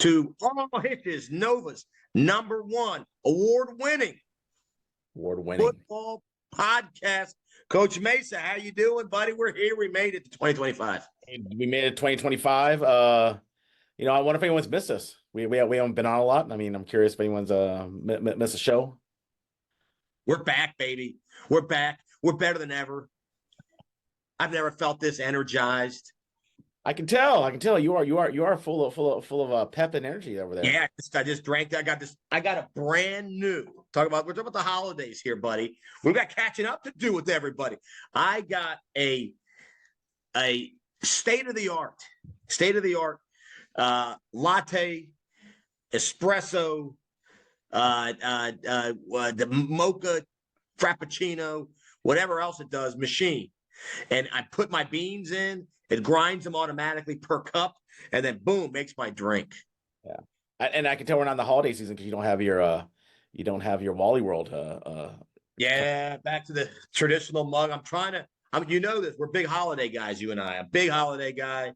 to All Hitches Nova's #1 award-winning football podcast. Coach Mesa, how you doing, buddy? We're here. We made it to 2025. We made it 2025. I wonder if anyone's missed us. We haven't been on a lot. I mean, I'm curious if anyone's missed a show. We're back, baby. We're back. We're better than ever. I've never felt this energized. I can tell. You are full of pep and energy over there. Yeah, I just drank. I got a brand new. We're talking about the holidays here, buddy. We've got catching up to do with everybody. I got a state of the art latte, espresso, the mocha, frappuccino, whatever else it does, machine. And I put my beans in. It grinds them automatically per cup, and then boom, makes my drink. Yeah, and I can tell we're not in the holiday season because you don't have your Wally World. Yeah, back to the traditional mug. We're big holiday guys. You and I, I'm a big holiday guy,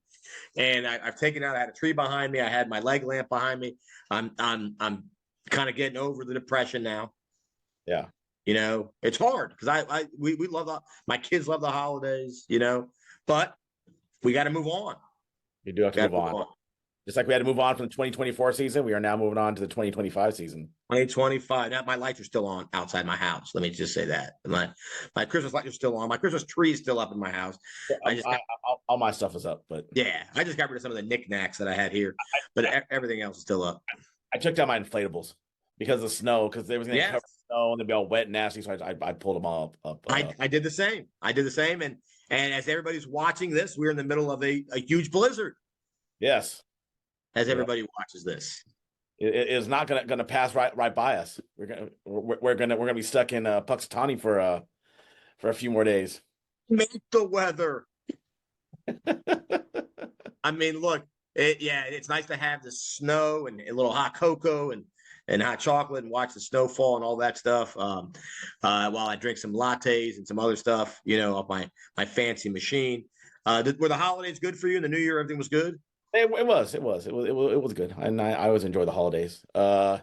and I've taken out. I had a tree behind me. I had my leg lamp behind me. I'm kind of getting over the depression now. Yeah, it's hard because we love my kids love the holidays. But we got to move on. You do have to move on. Just like we had to move on from the 2024 season, we are now moving on to the 2025 season. 2025. Now, my lights are still on outside my house. Let me just say that. My Christmas lights are still on. My Christmas tree is still up in my house. All my stuff is up, but yeah, I just got rid of some of the knickknacks that I had here, but everything else is still up. I took down my inflatables because of snow, because they was going to cover snow and they'd be all wet and nasty, so I pulled them all up. I did the same. And as everybody's watching this, we're in the middle of a huge blizzard. Yes. As everybody watches this, it is not gonna pass right by us. We're gonna be stuck in Puxatawny for a few more days. Make the weather. I mean, look, it's nice to have the snow and a little hot cocoa and hot chocolate and watch the snowfall and all that stuff. While I drink some lattes and some other stuff, off my fancy machine. Were the holidays good for you? In the new year, everything was good? It was good, and I always enjoy the holidays. It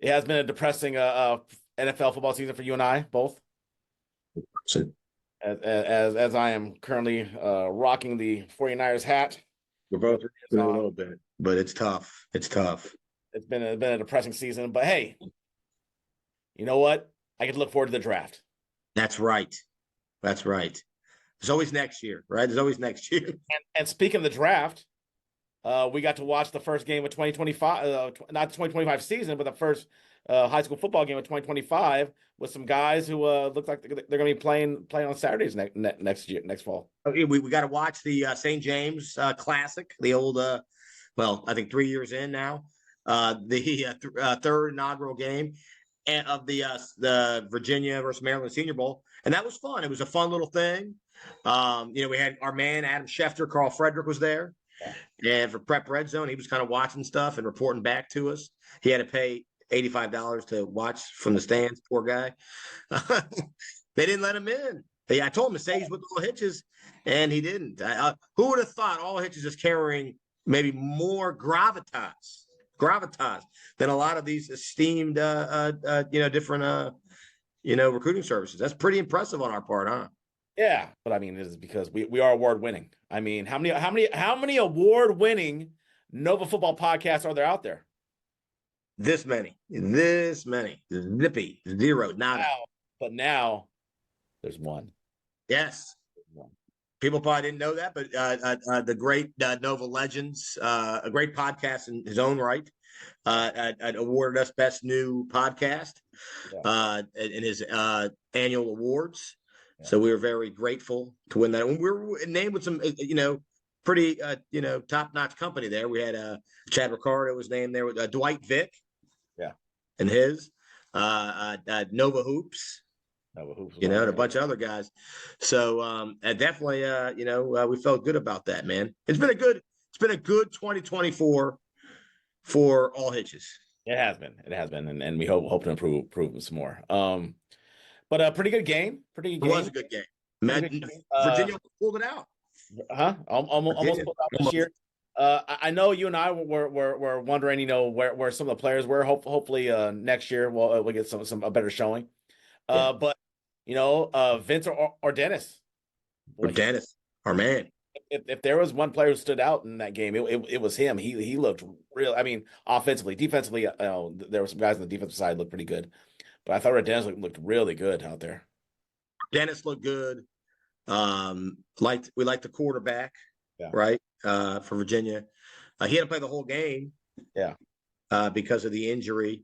has been a depressing NFL football season for you and I both. As I am currently rocking the 49ers hat. We're both a little bit, but it's tough. It's been a depressing season, but hey, you know what? I get to look forward to the draft. That's right. There's always next year, right? There's always next year. And speaking of the draft, we got to watch the first game of 2025, not the 2025 season, but the first high school football game of 2025 with some guys who look like they're going to be playing on Saturdays next fall. We got to watch the St. James Classic, the old, I think 3 years in now, the third inaugural game of the Virginia versus Maryland Senior Bowl, and that was fun. It was a fun little thing. We had our man Adam Schefter, Carl Frederick was there. And for Prep Red Zone, he was kind of watching stuff and reporting back to us. He had to pay $85 to watch from the stands. Poor guy. They didn't let him in. I told him to say he's with All Hitches, and he didn't. Who would have thought All Hitches is carrying maybe more gravitas than a lot of these esteemed, different, recruiting services. That's pretty impressive on our part, huh? Yeah, but I mean, it is because we are award winning. I mean, how many award winning Nova football podcasts are there out there? This many, zippy, zero, nada. But now there's one. Yes, people probably didn't know that, but the great Nova Legends, a great podcast in his own right, awarded us best new podcast in his annual awards. So we were very grateful to win that. And we were named with some, pretty, top-notch company there. We had Chad Ricardo was named there with Dwight Vick. Yeah. And his, Nova Hoops. And a bunch of other guys. So definitely, we felt good about that, man. It's been a good 2024 for All Hitches. It has been, and we hope to improve some more. But a pretty good game. It was a good game. Virginia pulled it out. Almost pulled out this year. I know you and I were wondering, where some of the players were. Hopefully, next year we'll get some a better showing. Yeah. But Vince or Dennis, Or boy, Dennis, our man. if there was one player who stood out in that game, it was him. He looked real. I mean, offensively, defensively, there were some guys on the defensive side looked pretty good, but I thought Dennis looked really good out there. Dennis looked good. We liked the quarterback, Yeah. right? For Virginia, he had to play the whole game. Yeah. Because of the injury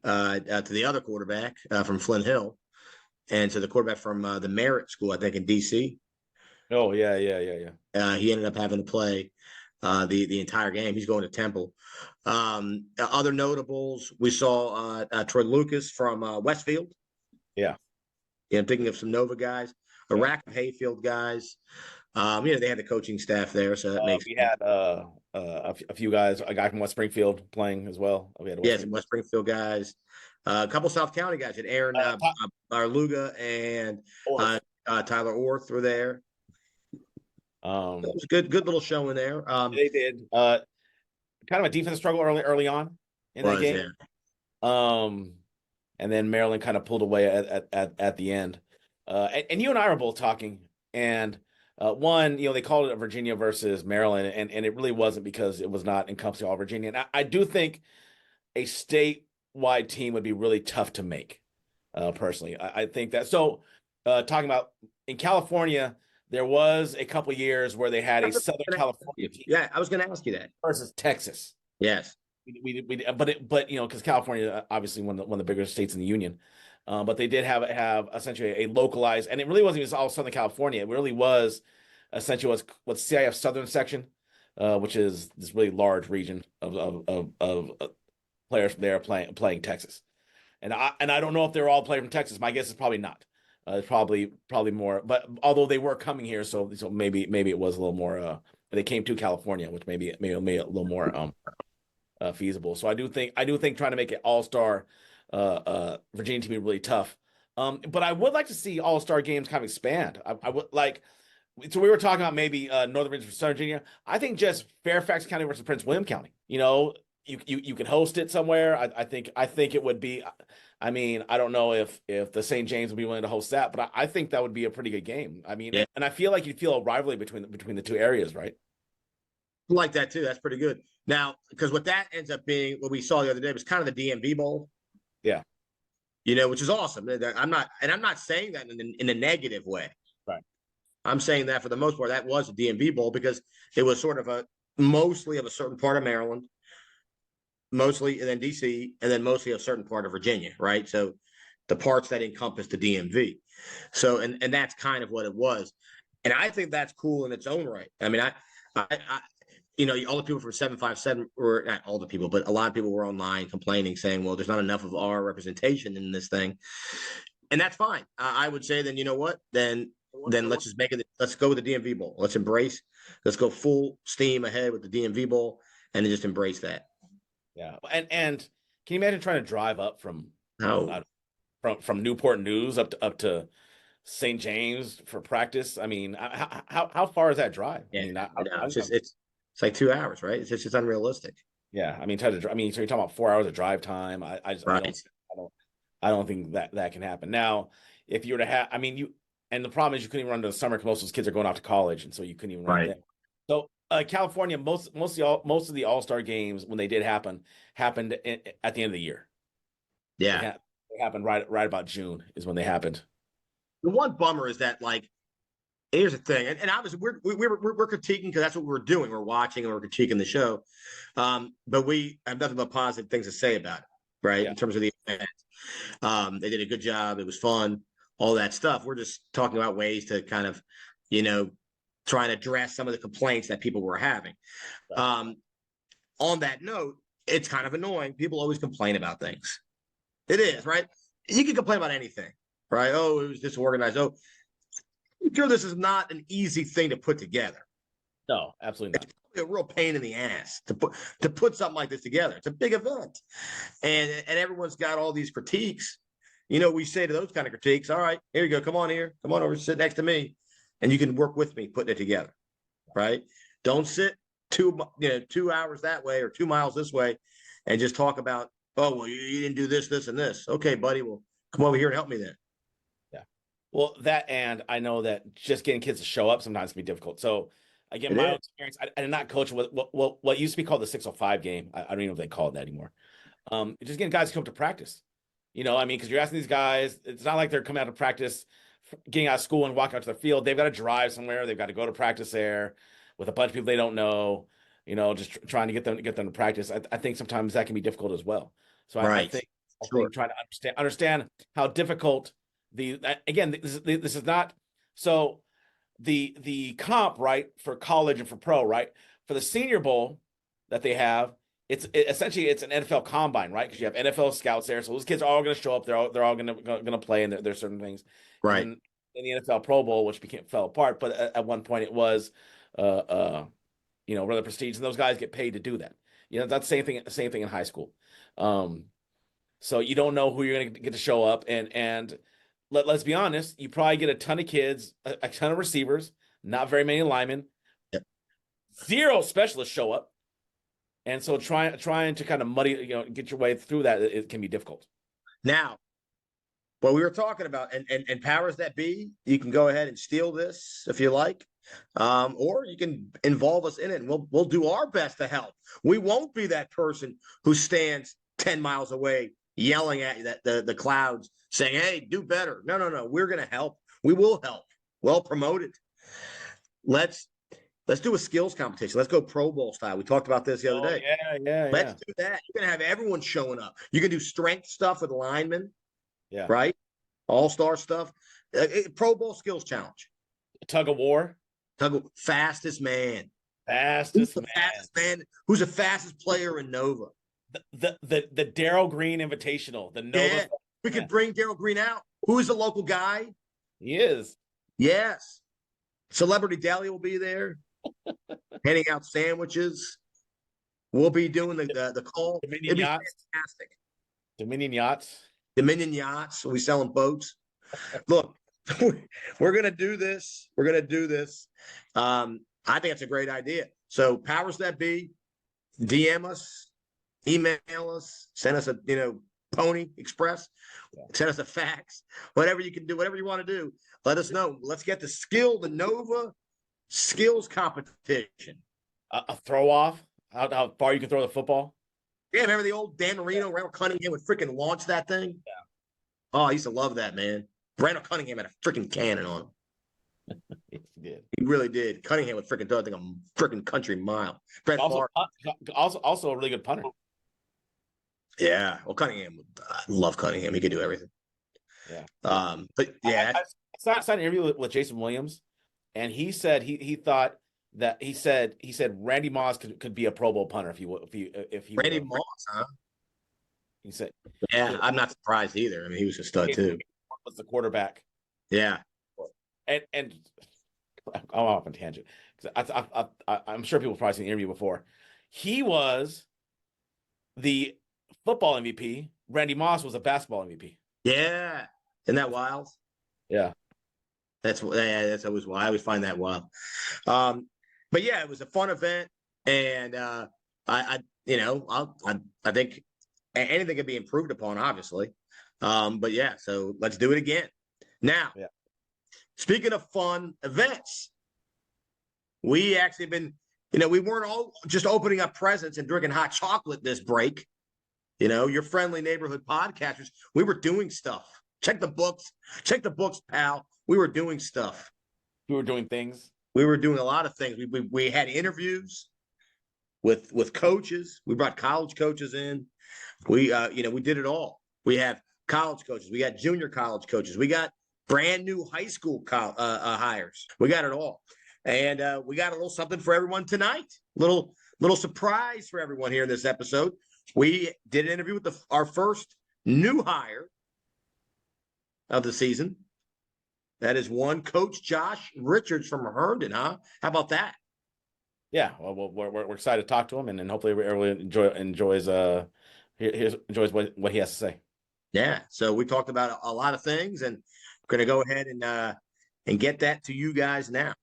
to the other quarterback from Flint Hill, and to the quarterback from the Merritt School, I think in DC. Oh yeah. He ended up having to play the entire game. He's going to Temple. Other notables, we saw Troy Lucas from Westfield. Yeah. I'm thinking of some Nova guys, a rack of Hayfield guys. They had the coaching staff there, so that makes we had a few guys, a guy from West Springfield playing as well. We had some West Springfield guys, a couple South County guys. Had Aaron Barluga and Tyler Orth were there. It was a good little show in there. They did kind of a defense struggle early on in that game. Yeah. And then Maryland kind of pulled away at the end. And you and I were both talking, and one, they called it Virginia versus Maryland, and it really wasn't, because it was not encompassing all Virginia. And I do think a statewide team would be really tough to make, personally. I think that. So talking about in California, there was a couple years where they had a Southern California team. Yeah, I was going to ask you that. Versus Texas. Yes. But because California, obviously one of the bigger states in the union, but they did have essentially a localized, and it really wasn't even all Southern California. It really was essentially what's CIF Southern section, which is this really large region of players there playing Texas, and I don't know if they're all playing from Texas. My guess is probably not. It's probably more, but although they were coming here, so maybe it was a little more. They came to California, which maybe made it a little more feasible. So I do think trying to make it all-star Virginia team be really tough. But I would like to see all-star games kind of expand. I would like. So we were talking about maybe Northern Virginia versus Southern Virginia. I think just Fairfax County versus Prince William County. You could host it somewhere. I think it would be. I mean, I don't know if the St. James would be willing to host that, but I think that would be a pretty good game. I mean, yeah. And I feel like you'd feel a rivalry between the two areas, right? I like that too. That's pretty good. Now, because what that ends up being, what we saw the other day, was kind of the DMV Bowl. Yeah. Which is awesome. I'm not saying that in a negative way. Right. I'm saying that for the most part, that was a DMV Bowl, because it was sort of mostly of a certain part of Maryland, mostly, and then DC, and then mostly a certain part of Virginia, right? So the parts that encompass the DMV. So, and that's kind of what it was. And I think that's cool in its own right. I mean, I all the people from 757, or not all the people, but a lot of people were online complaining, saying, well, there's not enough of our representation in this thing. And that's fine. I would say, then, you know what? Then let's just let's go with the DMV Bowl. Let's go full steam ahead with the DMV Bowl, and then just embrace that. Yeah. And can you imagine trying to drive up from Newport News up to St. James for practice? I mean, how far is that drive? Yeah, it's like 2 hours, right? It's just unrealistic. Yeah, I mean, so you're talking about 4 hours of drive time. I don't think that can happen. Now, if you were to have, and the problem is you couldn't even run to the summer, because most of those kids are going off to college, and so you couldn't even run there. So California, most of the All-Star games, when they did happen, happened at the end of the year. Yeah, they happened right about June is when they happened. The one bummer is that, like, here's the thing, and obviously we're critiquing, because that's what we're doing. We're watching and we're critiquing the show, but we have nothing but positive things to say about it, right? Yeah. In terms of the event, they did a good job. It was fun, all that stuff. We're just talking about ways to kind of, try to address some of the complaints that people were having. Right. On that note, it's kind of annoying. People always complain about things. It is, right? You can complain about anything, right? Oh, it was disorganized. Oh, I'm sure this is not an easy thing to put together. No, absolutely not. It's a real pain in the ass to put something like this together. It's a big event, and everyone's got all these critiques. We say to those kind of critiques, all right, here you go. Come on over, sit next to me, and you can work with me putting it together, right? Don't sit 2 hours that way or 2 miles this way, and just talk about, oh, well, you didn't do this, this, and this. Okay, buddy, well, come over here and help me then. Yeah. Well, that, and I know that just getting kids to show up sometimes can be difficult. So again, my own experience, I did not coach what used to be called the 605 game. I don't even know if they call it that anymore. Just getting guys to come to practice. I mean, because you're asking these guys, it's not like they're coming out of practice, getting out of school and walking out to the field. They've got to drive somewhere. They've got to go to practice there with a bunch of people they don't know. Just trying to get them to practice. I think sometimes that can be difficult as well. So I think trying to understand how difficult again, this is not so the comp, right, for college and for pro, right, for the Senior Bowl that they have. Essentially it's an NFL combine, right? Because you have NFL scouts there, so those kids are all going to show up. They're all going to play, and there's certain things, right? And in the NFL Pro Bowl, which fell apart, but at one point it was, rather prestige, and those guys get paid to do that. That's the same thing in high school. So you don't know who you're going to get to show up, and let's be honest, you probably get a ton of kids, a ton of receivers, not very many linemen, yep. 0 specialists show up. And so trying to kind of muddy, get your way through that, it can be difficult. Now, what we were talking about, and powers that be, you can go ahead and steal this if you like, or you can involve us in it, and we'll do our best to help. We won't be that person who stands 10 miles away yelling at you, the clouds, saying, "Hey, do better." No. We're going to help. We will help. Well promoted. Let's do a skills competition. Let's go Pro Bowl style. We talked about this the other day. Yeah. Let's do that. You're going to have everyone showing up. You can do strength stuff with linemen. Yeah. Right? All-star stuff. Pro Bowl skills challenge. Tug of war. Fastest man. Fastest man. Who's the fastest player in Nova? The Darryl Green Invitational. The Nova. Yeah. We could bring Darryl Green out. Who is the local guy? He is. Yes. Celebrity Deli will be there. Handing out sandwiches. We'll be doing the call. Dominion yachts. Fantastic. Dominion yachts. We'll be selling boats. Look, we're gonna do this. I think it's a great idea. So powers that be, DM us, email us, send us a Pony Express, send us a fax, whatever you can do, whatever you want to do. Let us know. Let's get the Nova skills competition. A throw off. How far you can throw the football? Yeah, remember the old Dan Marino, Randall Cunningham would freaking launch that thing? Yeah. Oh, I used to love that, man. Randall Cunningham had a freaking cannon on him. He did. He really did. Cunningham would freaking throw, I think, a freaking country mile. Brett Favre. Also a really good punter. Yeah. Well, Cunningham, I love Cunningham. He could do everything. Yeah. But yeah. I saw an interview with Jason Williams, and he said he thought that he said Randy Moss could be a Pro Bowl punter if he Randy Moss, huh? He said, yeah, I'm not surprised either. I mean, he was a stud too. Was the quarterback? Yeah. And I'm off on tangent because I'm sure people have probably seen the interview before. He was the football MVP. Randy Moss was a basketball MVP. Yeah. Isn't that wild? Yeah. That's always wild. I always find that wild. But yeah, it was a fun event, and I think anything can be improved upon, obviously. But yeah, so let's do it again. Now, speaking of fun events, we actually been, we weren't all just opening up presents and drinking hot chocolate this break. Your friendly neighborhood podcasters, we were doing stuff. Check the books, pal. We were doing stuff. We were doing things. We were doing a lot of things. We had interviews with coaches. We brought college coaches in. We did it all. We have college coaches. We got junior college coaches. We got brand new high school hires. We got it all. And we got a little something for everyone tonight. Little surprise for everyone here in this episode. We did an interview with our first new hire of the season. That is one Coach Josh Richards from Herndon, huh? How about that? Yeah, well, we're excited to talk to him, and hopefully everyone enjoys what he has to say. Yeah, so we talked about a lot of things, and we're going to go ahead and get that to you guys now.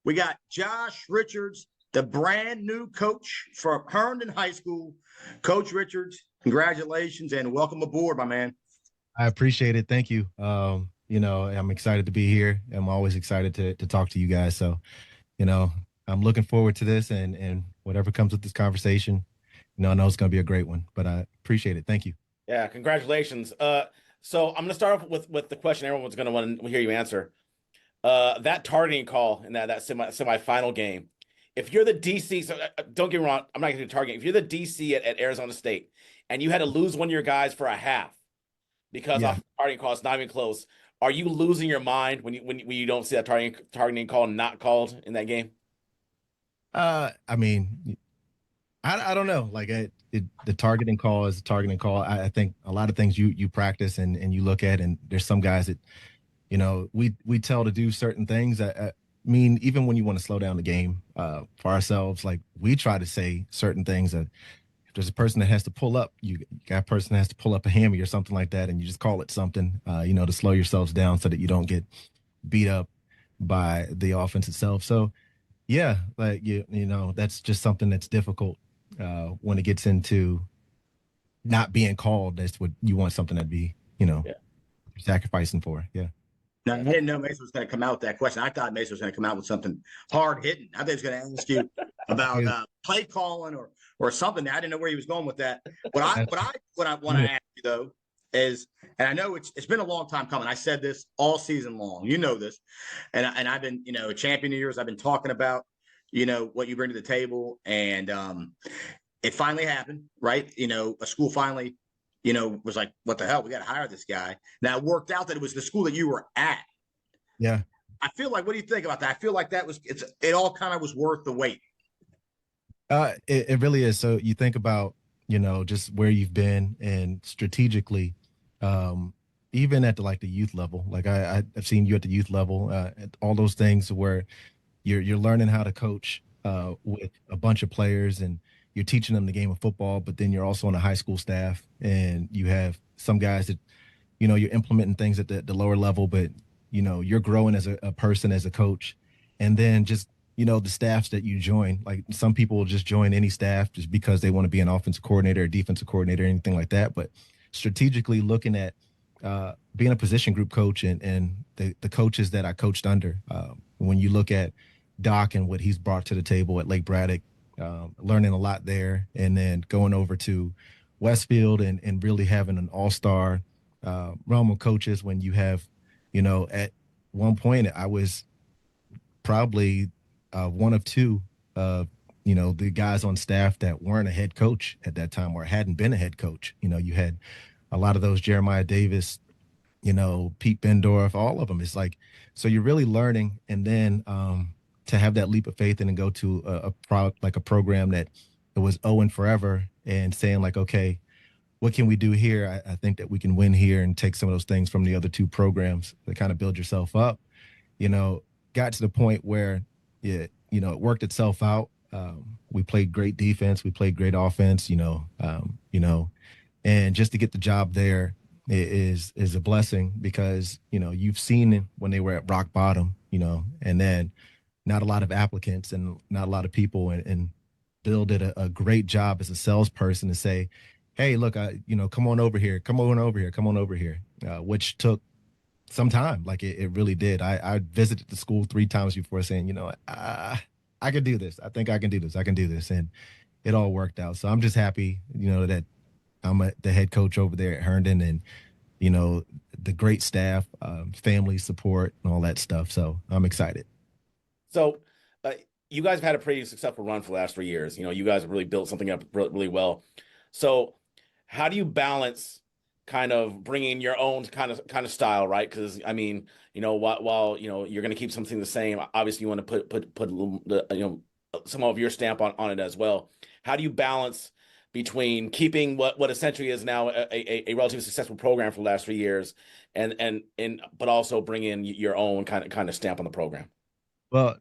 We got Josh Richards, the brand new coach from Herndon High School. Coach Richards, congratulations and welcome aboard, my man. I appreciate it. Thank you. I'm excited to be here. I'm always excited to talk to you guys. So, I'm looking forward to this and whatever comes with this conversation, I know it's going to be a great one, but I appreciate it. Thank you. Yeah, congratulations. So I'm going to start off with the question everyone's going to want to hear you answer. That targeting call in that semifinal game. If you're the DC, so don't get me wrong, I'm not going to do targeting. If you're the DC at Arizona State and you had to lose one of your guys for a half because off the targeting call, it's not even close, are you losing your mind when you don't see that targeting call not called in that game? I mean, I don't know. Like the targeting call is a targeting call. I think a lot of things you practice and you look at, and there's some guys that, we tell to do certain things. I mean, even when you want to slow down the game for ourselves, like we try to say certain things that if there's a person that has to pull up, you got a person that has to pull up a hammy or something like that, and you just call it something, to slow yourselves down so that you don't get beat up by the offense itself. So yeah, like that's just something that's difficult when it gets into not being called. That's what you want something to be, sacrificing for. Yeah. Now, I didn't know Mason was going to come out with that question. I thought Mason was going to come out with something hard hitting. I think he was going to ask you about play calling or something. I didn't know where he was going with that. What I want to ask you though is, and I know it's been a long time coming. I said this all season long. You know this, and I've been a champion of yours. I've been talking about what you bring to the table, and it finally happened, right? A school finally was like, what the hell? We got to hire this guy. Now it worked out that it was the school that you were at. Yeah. I feel like, what do you think about that? I feel like it all kind of was worth the wait. It really is. So you think about, just where you've been and strategically, even at the youth level, like I've seen you at the youth level, at all those things where you're learning how to coach with a bunch of players, and you're teaching them the game of football, but then you're also on a high school staff, and you have some guys that, you're implementing things at the lower level, but, you're growing as a person, as a coach. And then just, the staffs that you join, like some people will just join any staff just because they want to be an offensive coordinator or defensive coordinator or anything like that. But strategically looking at being a position group coach and the coaches that I coached under, when you look at Doc and what he's brought to the table at Lake Braddock, learning a lot there, and then going over to Westfield and really having an all-star realm of coaches. When you have, at one point I was probably one of two, the guys on staff that weren't a head coach at that time or hadn't been a head coach. You had a lot of those Jeremiah Davis, Pete Bendorf, all of them. It's like, so you're really learning, and then to have that leap of faith and then go to a program that it was Owen forever, and saying like, okay, what can we do here? I think that we can win here and take some of those things from the other two programs to kind of build yourself up. Got to the point where it worked itself out. We played great defense, we played great offense, and just to get the job there is a blessing, because you've seen when they were at rock bottom, and then not a lot of applicants and not a lot of people, and Bill did a great job as a salesperson to say, hey, look, come on over here, which took some time. Like it really did. I visited the school 3 times before saying, I can do this. I think I can do this. I can do this. And it all worked out. So I'm just happy, that I'm the head coach over there at Herndon, and, the great staff, family support and all that stuff. So I'm excited. So you guys have had a pretty successful run for the last 3 years. You guys have really built something up really well. So how do you balance kind of bringing your own kind of style, right? Because I mean, while you're going to keep something the same, obviously you want to put some of your stamp on it as well. How do you balance between keeping what essentially is now a relatively successful program for the last 3 years, and but also bring in your own kind of stamp on the program? Well,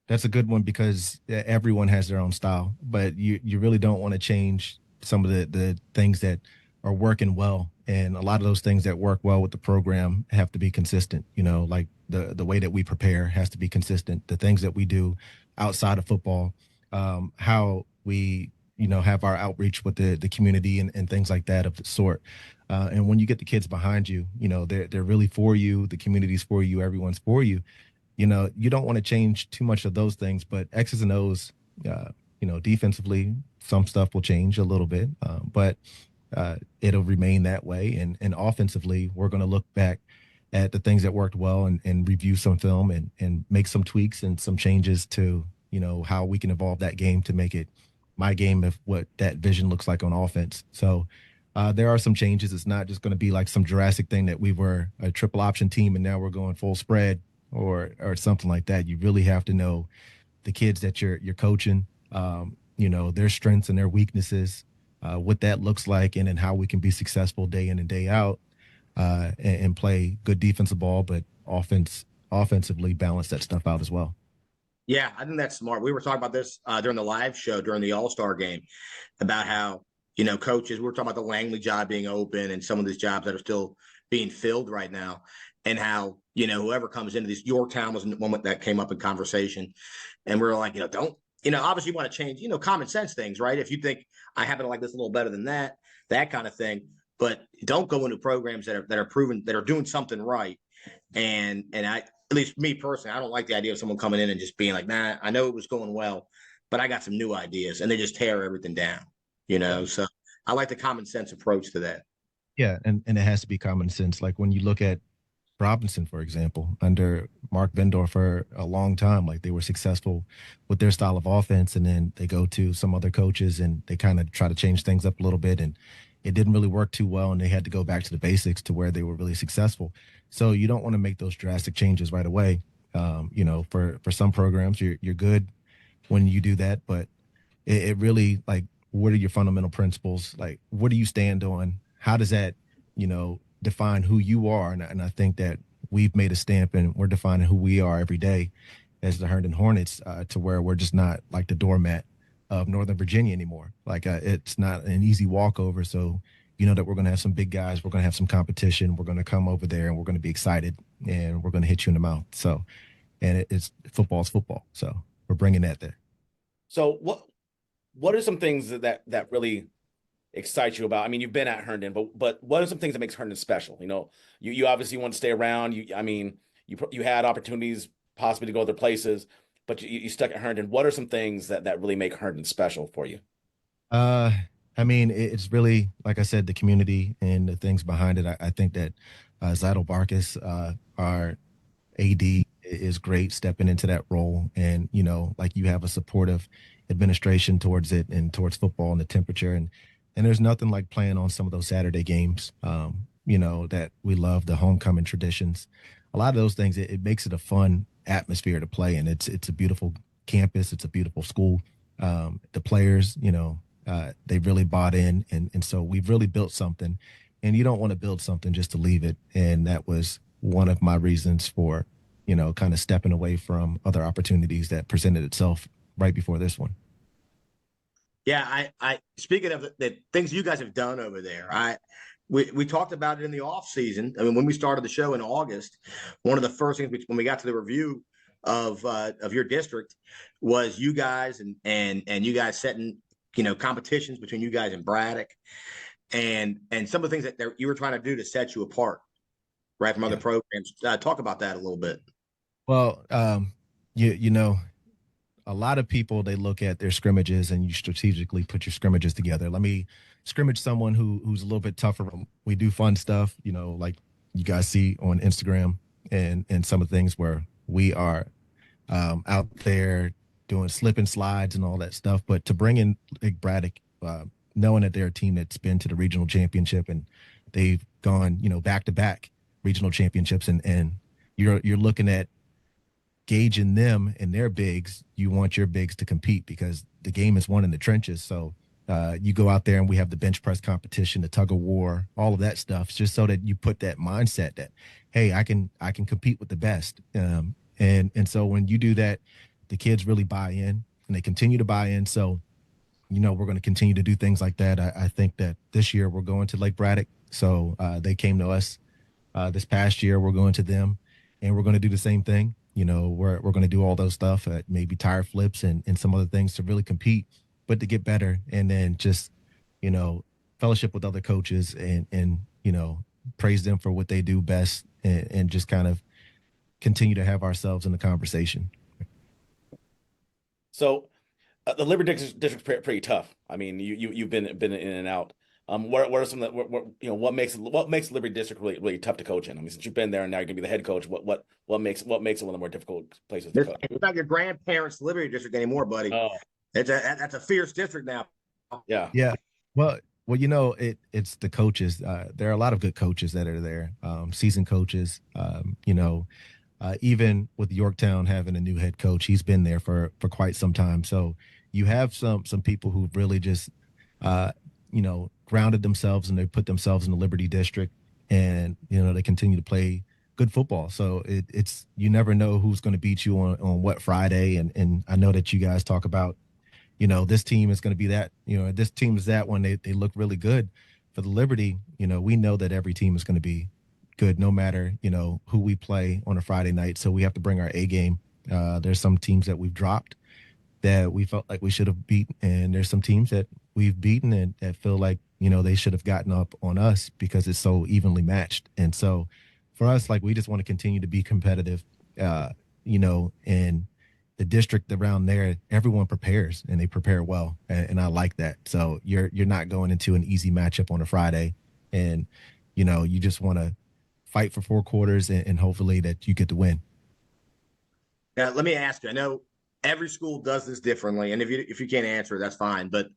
that's a good one, because everyone has their own style, but you really don't want to change some of the things that are working well And a lot of those things that work well with the program have to be consistent. Like the way that we prepare has to be consistent. The things that we do outside of football, how we have our outreach with the community and things like that of the sort. And when you get the kids behind you, they're really for you. The community's for you. Everyone's for you. You don't want to change too much of those things, but X's and O's, defensively, some stuff will change a little bit, but it'll remain that way. And offensively, we're going to look back at the things that worked well and review some film and make some tweaks and some changes to, how we can evolve that game to make it my game of what that vision looks like on offense. So there are some changes. It's not just going to be like some Jurassic thing that we were a triple option team and now we're going full spread or something like that. You really have to know the kids that you're coaching, their strengths and their weaknesses, what that looks like, and then how we can be successful day in and day out, and play good defensive ball, but offensively balance that stuff out as well. Yeah, I think that's smart. We were talking about this during the live show during the All-Star game about how, coaches, we were talking about the Langley job being open and some of these jobs that are still being filled right now, and how, whoever comes into this, Yorktown was one that came up in conversation. And we're like, don't, obviously you want to change, common sense things, right? If you think I happen to like this a little better than that kind of thing, but don't go into programs that are proven, that are doing something right. And at least me personally, I don't like the idea of someone coming in and just being like, nah, I know it was going well, but I got some new ideas, and they just tear everything down, So I like the common sense approach to that. Yeah. And it has to be common sense. Like when you look at Robinson, for example, under Mark Vendor for a long time, like they were successful with their style of offense, and then they go to some other coaches and they kind of try to change things up a little bit, and it didn't really work too well, and they had to go back to the basics to where they were really successful. So you don't want to make those drastic changes right away. For some programs, you're good when you do that, but it really, like, what are your fundamental principles? Like, what do you stand on? How does that, define who you are? And I think that we've made a stamp and we're defining who we are every day as the Herndon Hornets, to where we're just not like the doormat of Northern Virginia anymore. Like it's not an easy walkover. So, that we're going to have some big guys. We're going to have some competition. We're going to come over there and we're going to be excited and we're going to hit you in the mouth. So, and it's football is football. So we're bringing that there. So what are some things that really excite you about? I mean, you've been at Herndon, but what are some things that makes Herndon special? You obviously want to stay around. You had opportunities possibly to go other places, but you stuck at Herndon. What are some things that really make Herndon special for you? It's really, like I said, the community and the things behind it. I think that Zidal Barkus, our AD, is great stepping into that role. And, like you have a supportive administration towards it and towards football and the temperature. And there's nothing like playing on some of those Saturday games, that we love, the homecoming traditions. A lot of those things, it makes it a fun atmosphere to play in. It's a beautiful campus. It's a beautiful school. The players, they really bought in. And so we've really built something, and you don't want to build something just to leave it. And that was one of my reasons for, kind of stepping away from other opportunities that presented itself right before this one. Yeah, I speaking of the things you guys have done over there, we talked about it in the off season. I mean, when we started the show in August, one of the first things when we got to the review of your district was you guys and you guys setting, competitions between you guys and Braddock, and some of the things that you were trying to do to set you apart, right, from other programs. Talk about that a little bit. Well, a lot of people, they look at their scrimmages and you strategically put your scrimmages together. Let me scrimmage someone who's a little bit tougher. We do fun stuff, like you guys see on Instagram and some of the things where we are out there doing slip and slides and all that stuff. But to bring in like Braddock, knowing that they're a team that's been to the regional championship and they've gone, back to back regional championships, and you're looking at gauging them and their bigs. You want your bigs to compete because the game is won in the trenches. So you go out there and we have the bench press competition, the tug of war, all of that stuff, just so that you put that mindset that, hey, I can compete with the best. And so when you do that, the kids really buy in and they continue to buy in. So, we're going to continue to do things like that. I think that this year we're going to Lake Braddock. So they came to us this past year. We're going to them, and we're going to do the same thing. You know, we're going to do all those stuff, maybe tire flips and some other things to really compete, but to get better, and then just, you know, fellowship with other coaches and you know, praise them for what they do best, and just kind of continue to have ourselves in the conversation. So the Liberty district's pretty tough. I mean, you've been in and out. What are some of the, you know, what makes Liberty District really tough to coach in? I mean, since you've been there and now you're gonna be the head coach, what makes it one of the more difficult places to coach? It's not your grandparents' Liberty District anymore, buddy. Oh, That's a fierce district now. yeah. Yeah. Well, you know, it's the coaches. There are a lot of good coaches that are there, seasoned coaches. You know, even with Yorktown having a new head coach, he's been there for quite some time. So you have some people who've really just, you know, grounded themselves, and they put themselves in the Liberty District, and, you know, they continue to play good football. So it's you never know who's going to beat you on what Friday. And I know that you guys talk about, you know, this team is going to be that, you know, this team is that one. They look really good. For the Liberty, you know, we know that every team is going to be good, no matter, you know, who we play on a Friday night. So we have to bring our A game. There's some teams that we've dropped that we felt like we should have beaten, and there's some teams that we've beaten and that feel like, you know, they should have gotten up on us because it's so evenly matched. And so for us, like, we just want to continue to be competitive, you know, and the district around there, everyone prepares, and they prepare well. And I like that. So you're not going into an easy matchup on a Friday, and, you know, you just want to fight for 4 quarters and hopefully that you get the win. Now, let me ask you. I know every school does this differently, and if you can't answer it, that's fine. But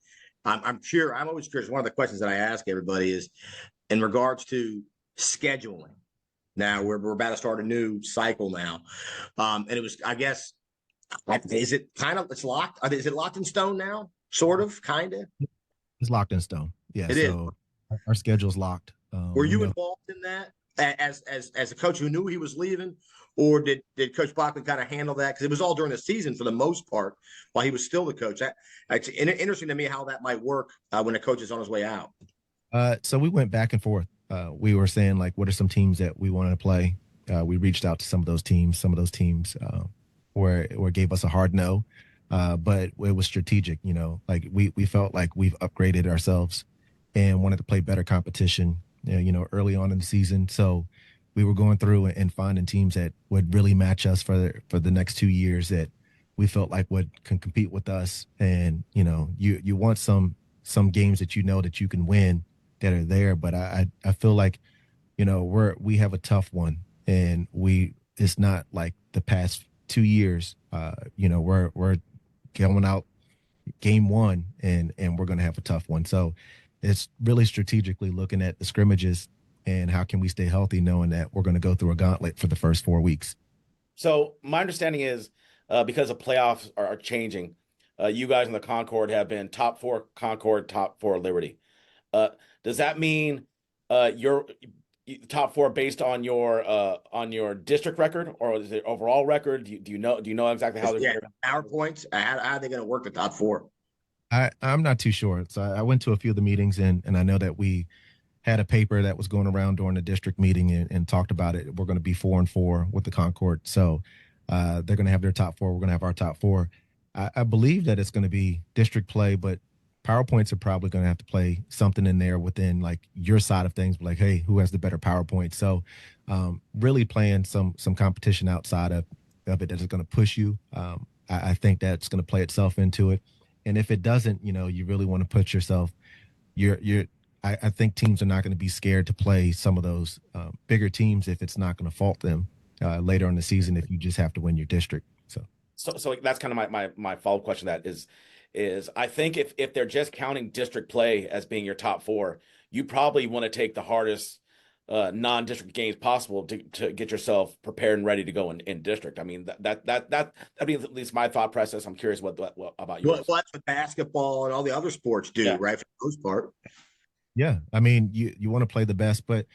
I'm sure I'm always curious. One of the questions that I ask everybody is in regards to scheduling. Now we're about to start a new cycle now, and it was, I guess, is it kind of, it's locked? Is it locked in stone now? Sort of, kind of. It's locked in stone. Yeah. It so is. Our schedule's locked. Were you know, involved in that as a coach who knew he was leaving, or did Coach Bachman kind of handle that? Because it was all during the season for the most part while he was still the coach. It's interesting to me how that might work when a coach is on his way out. So we went back and forth. We were saying, like, what are some teams that we wanted to play? We reached out to some of those teams. Some of those teams where gave us a hard no, but it was strategic. You know, like we felt like we've upgraded ourselves and wanted to play better competition, you know, early on in the season. So we were going through and finding teams that would really match us for the next 2 years that we felt like can compete with us. And, you know, you want some games that you know that you can win that are there. But I feel like, you know, we have a tough one, and it's not like the past 2 years. You know, we're going out game 1 and we're going to have a tough one. So it's really strategically looking at the scrimmages and how can we stay healthy, knowing that we're going to go through a gauntlet for the first 4 weeks. So my understanding is because the playoffs are changing, you guys in the Concord have been top 4 Concord, top 4 Liberty. Does that mean you're top 4 based on your district record, or is it overall record? Do you know exactly how they're PowerPoints? How are they going to work the top 4? I'm not too sure. So I went to a few of the meetings, and I know that we had a paper that was going around during the district meeting and talked about it. We're going to be 4-4 with the Concord. So they're going to have their top 4. We're going to have our top 4. I believe that it's going to be district play, but PowerPoints are probably going to have to play something in there within, like, your side of things, like, hey, who has the better PowerPoint? So really playing some competition outside of it that is going to push you. I think that's going to play itself into it. And if it doesn't, you know, you really want to put yourself, I think teams are not going to be scared to play some of those bigger teams if it's not going to fault them later in the season, if you just have to win your district. So that's kind of my follow-up question. That is I think if they're just counting district play as being your top 4, you probably want to take the hardest non-district games possible to get yourself prepared and ready to go in district. I mean, that'd be at least my thought process. I'm curious what about you. Well, that's what basketball and all the other sports do, right? For the most part. Yeah, I mean, you want to play the best, but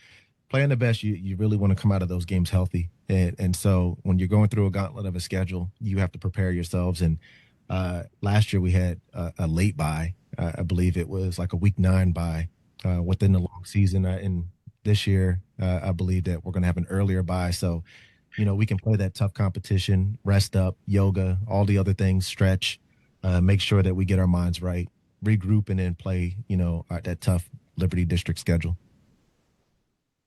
playing the best, you really want to come out of those games healthy. And so when you're going through a gauntlet of a schedule, you have to prepare yourselves. And last year we had a late bye. I believe it was like a week 9 bye. within the long season. And this year, I believe that we're going to have an earlier bye. So, we can play that tough competition, rest up, yoga, all the other things, stretch, make sure that we get our minds right, regroup, and then play, that tough Liberty District schedule.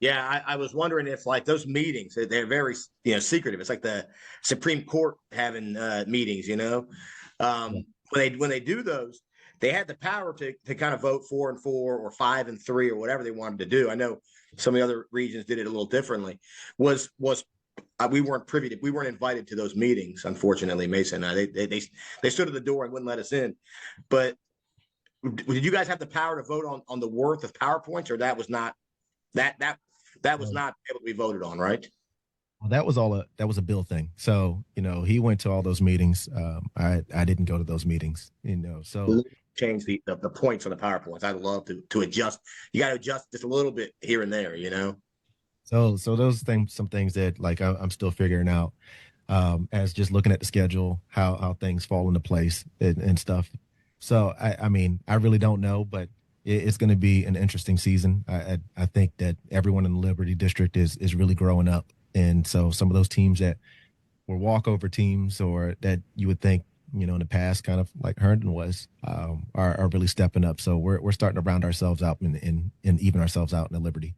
Yeah, I was wondering if like those meetings, they're very secretive. It's like the Supreme Court having meetings. When they do those, they had the power to kind of vote 4-4 or 5-3 or whatever they wanted to do. I know some of the other regions did it a little differently. We weren't privy to, we weren't invited to those meetings, unfortunately, Mason. They stood at the door and wouldn't let us in. But did you guys have the power to vote on the worth of PowerPoints, or that was not that was not able to be voted on, right? Well, that was a Bill thing. So, he went to all those meetings. I didn't go to those meetings, so change the points on the PowerPoints. I'd love to adjust. You got to adjust just a little bit here and there, So those things, some things that like I'm still figuring out, as just looking at the schedule, how things fall into place and stuff. So I mean, I really don't know, but it's going to be an interesting season. I think that everyone in the Liberty District is really growing up, and so some of those teams that were walkover teams or that you would think in the past, kind of like Herndon was, are really stepping up. So we're starting to round ourselves out and even ourselves out in the Liberty.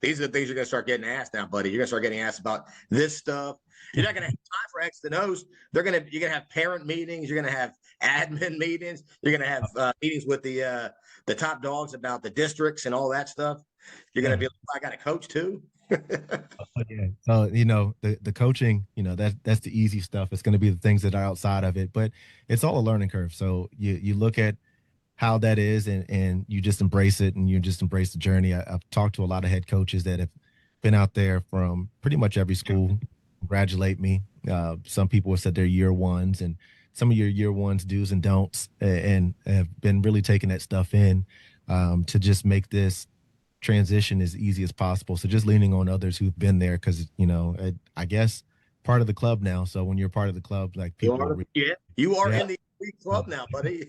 These are the things you're going to start getting asked now, buddy. You're going to start getting asked about this stuff. You're not going to have time for X and O's. You're going to have parent meetings. You're going to have admin meetings. You're going to have meetings with the top dogs about the districts and all that stuff. You're going to be like, I got a coach too. Yeah. So, the coaching, that's the easy stuff. It's going to be the things that are outside of it, but it's all a learning curve. So you look at how that is and you just embrace it and you just embrace the journey. I've talked to a lot of head coaches that have been out there from pretty much every school. Congratulate me. Some people have said they're year ones, and some of your year ones do's and don'ts, and have been really taking that stuff in to just make this transition as easy as possible. So just leaning on others who've been there, because I guess part of the club now. So when you're part of the club, like people, you are in the club now, buddy.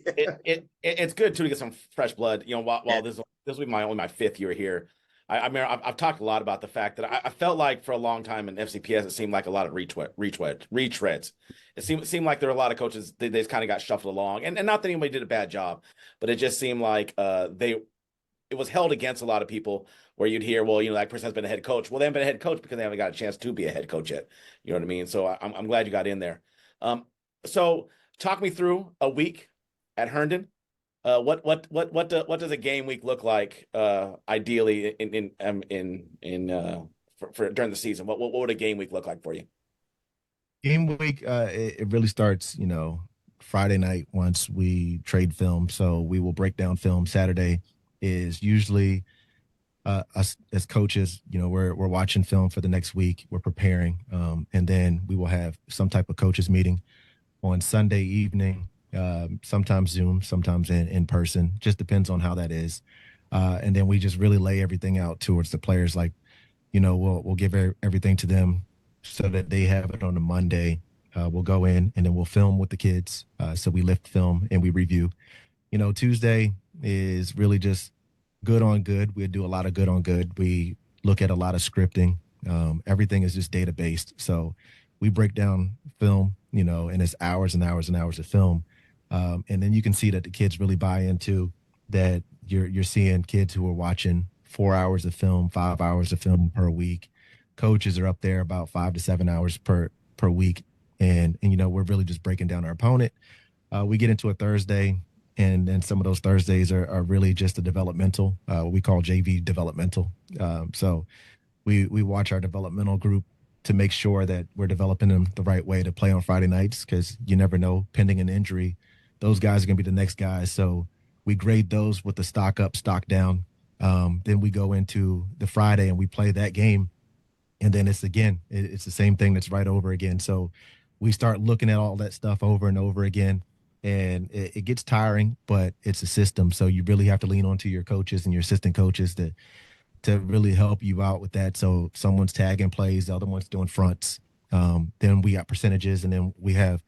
It's good too to get some fresh blood. While this will be only my 5th year here. I mean, I've talked a lot about the fact that I felt like for a long time in FCPS, it seemed like a lot of retreads. It seemed like there were a lot of coaches, they just kind of got shuffled along. And not that anybody did a bad job, but it just seemed like it was held against a lot of people where you'd hear, well, that person has been a head coach. Well, they haven't been a head coach because they haven't got a chance to be a head coach yet. You know what I mean? So I'm glad you got in there. So talk me through a week at Herndon. What does a game week look like ideally for during the season? What would a game week look like for you? Game week, it really starts, Friday night once we trade film. So we will break down film. Saturday is usually us as coaches, we're watching film for the next week. We're preparing, and then we will have some type of coaches meeting on Sunday evening. Sometimes Zoom, sometimes in person, just depends on how that is. And then we just really lay everything out towards the players. Like, we'll give everything to them so that they have it on a Monday. We'll go in and then we'll film with the kids. So we lift film and we review. Tuesday is really just good on good. We do a lot of good on good. We look at a lot of scripting. Everything is just data based. So we break down film, and it's hours and hours and hours of film. And then you can see that the kids really buy into that. You're seeing kids who are watching 4 hours of film, 5 hours of film per week. Coaches are up there about 5 to 7 hours per week. And we're really just breaking down our opponent. We get into a Thursday, and then some of those Thursdays are really just a developmental, what we call JV developmental. So we watch our developmental group to make sure that we're developing them the right way to play on Friday nights, because you never know, pending an injury, those guys are going to be the next guys. So we grade those with the stock up, stock down. Then we go into the Friday and we play that game. And then it's the same thing that's right over again. So we start looking at all that stuff over and over again. And it gets tiring, but it's a system. So you really have to lean onto your coaches and your assistant coaches to really help you out with that. So someone's tagging plays, the other one's doing fronts. Then we got percentages, and then we have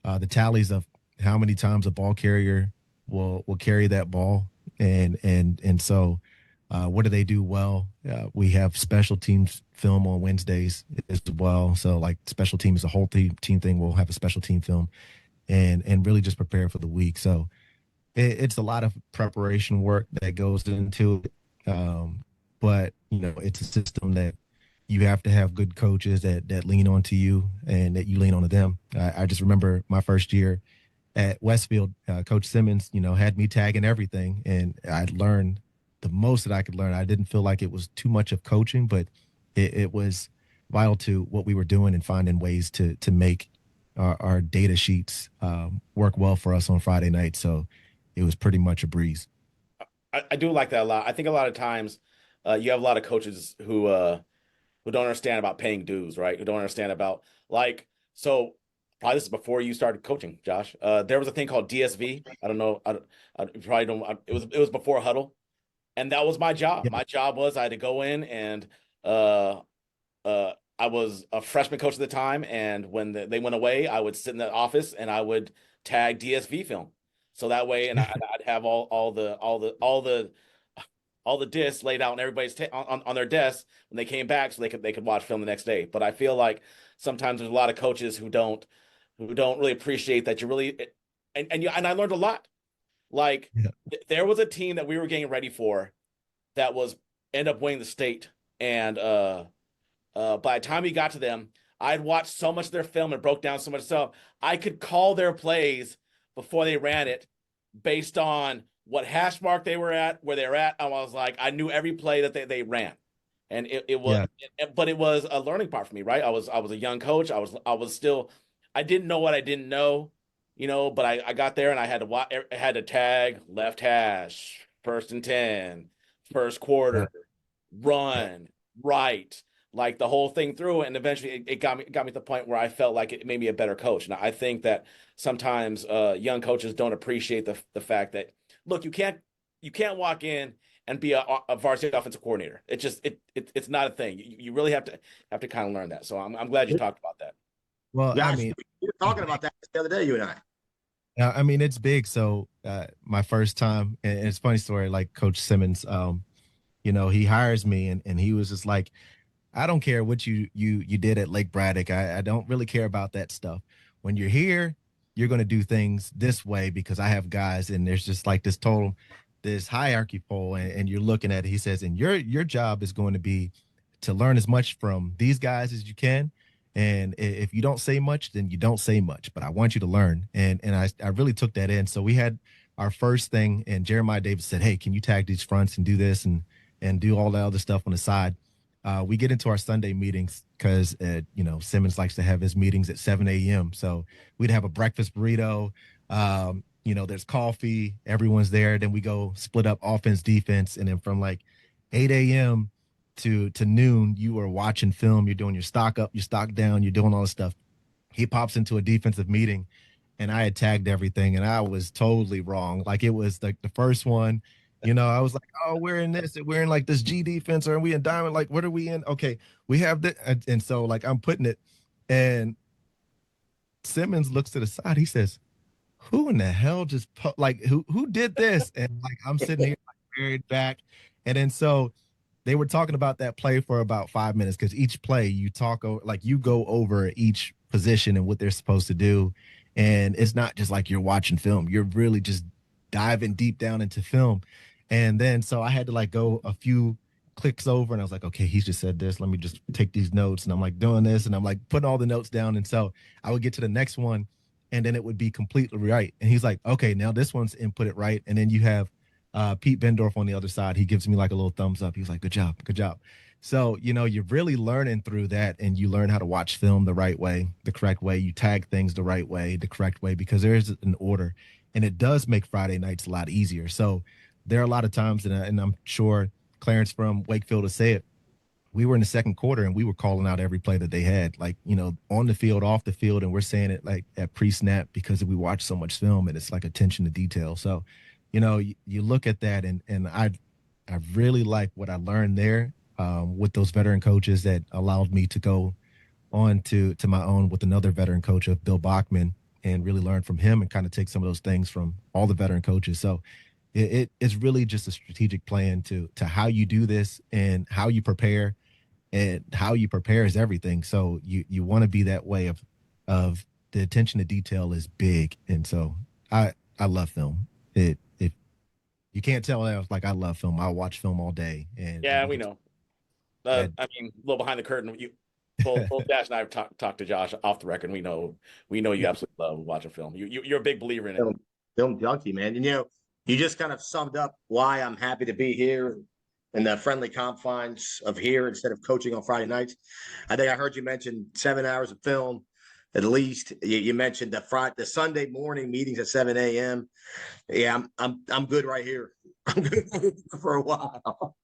the tallies of how many times a ball carrier will carry that ball. And so What do they do well? We have special teams film on Wednesdays as well. So like special team is a whole team thing. We'll have a special team film and really just prepare for the week. So it's a lot of preparation work that goes into it. But it's a system that you have to have good coaches that lean onto you and that you lean onto them. I just remember my first year at Westfield, Coach Simmons, had me tagging everything, and I learned the most that I could learn. I didn't feel like it was too much of coaching, but it was vital to what we were doing and finding ways to make our data sheets work well for us on Friday night. So it was pretty much a breeze. I do like that a lot. I think a lot of times you have a lot of coaches who don't understand about paying dues, right? Who don't understand about so probably this is before you started coaching, Josh. There was a thing called DSV. I don't know. You probably don't. It was before Huddle, and that was my job. Yeah. My job was I had to go in and I was a freshman coach at the time, and when they went away, I would sit in the office and I would tag DSV film. So that way, and I'd have all the discs laid out on everybody's on their desks when they came back, so they could watch film the next day. But I feel like sometimes there's a lot of coaches who don't really appreciate that you really and I learned a lot. Like there was a team that we were getting ready for that was end up winning the state, and by the time we got to them, I'd watched so much of their film and broke down so much stuff. I could call their plays before they ran it based on what hash mark they were at, where they were at. I was like, I knew every play that they ran. And it was, but it was a learning part for me, right? I was a young coach. I was still, I didn't know what I didn't know, but I got there and I had to tag left hash, 1st and 10, first quarter, run, right, like the whole thing through. And eventually it got me to the point where I felt like it made me a better coach. And I think that sometimes young coaches don't appreciate the fact that, look, you can't walk in and be a varsity offensive coordinator. It's not a thing. You really have to kind of learn that. So I'm glad you talked about that. Well, Yeah, I mean, we were talking about that the other day, you and I. I mean, it's big. So my first time, and it's a funny story, like Coach Simmons, he hires me and he was just like, I don't care what you did at Lake Braddock. I don't really care about that stuff. When you're here, you're going to do things this way because I have guys, and there's just like this hierarchy pole, and you're looking at it. He says, and your job is going to be to learn as much from these guys as you can. And if you don't say much, then you don't say much, but I want you to learn. And I really took that in. So we had our first thing, and Jeremiah Davis said, hey, can you tag these fronts and do this and do all that other stuff on the side? We get into our Sunday meetings because, Simmons likes to have his meetings at 7 a.m. So we'd have a breakfast burrito. There's coffee. Everyone's there. Then we go split up offense, defense. And then from like 8 a.m. to noon, you are watching film. You're doing your stock up, your stock down. You're doing all this stuff. He pops into a defensive meeting, and I had tagged everything, and I was totally wrong. Like it was like the first one. I was like, oh, we're in this, we're in like this G defense, or are we in diamond? Like, what are we in? Okay, we have that. And so like, I'm putting it, and Simmons looks to the side. He says, who in the hell just who did this? And like, I'm sitting here like buried back. And then, so they were talking about that play for about 5 minutes. Cause each play you go over each position and what they're supposed to do. And it's not just like you're watching film. You're really just diving deep down into film. And then, so I had to like go a few clicks over, and I was like, okay, he's just said this. Let me just take these notes. And I'm like doing this, and I'm like putting all the notes down. And so I would get to the next one, and then it would be completely right. And he's like, okay, now this one's inputted right. And then you have Pete Bendorf on the other side. He gives me like a little thumbs up. He's like, good job. So, you're really learning through that, and you learn how to watch film the right way, the correct way. You tag things the right way, the correct way, because there is an order, and it does make Friday nights a lot easier. So there are a lot of times, and I'm sure Clarence from Wakefield will say it, we were in the second quarter and we were calling out every play that they had, like, on the field, off the field. And we're saying it like at pre-snap because we watch so much film, and it's like attention to detail. So, you look at that, and I really like what I learned there with those veteran coaches that allowed me to go on to my own with another veteran coach of Bill Bachman, and really learn from him and kind of take some of those things from all the veteran coaches. So it's really just a strategic plan to how you do this and how you prepare, and how you prepare is everything. So you want to be that way of the attention to detail is big. And so I love film. If you can't tell, I was like, I love film. I watch film all day. And Yeah, we we can know. add, I mean, a little behind the curtain. Both Dash and I have talked to Josh off the record. We know you absolutely love watching film. You're a big believer in it. Film junkie, man. And you just kind of summed up why I'm happy to be here in the friendly confines of here instead of coaching on Friday nights. I think I heard you mention 7 hours of film at least. You mentioned the Sunday morning meetings at 7 a.m. Yeah, I'm good right here. I'm good for a while.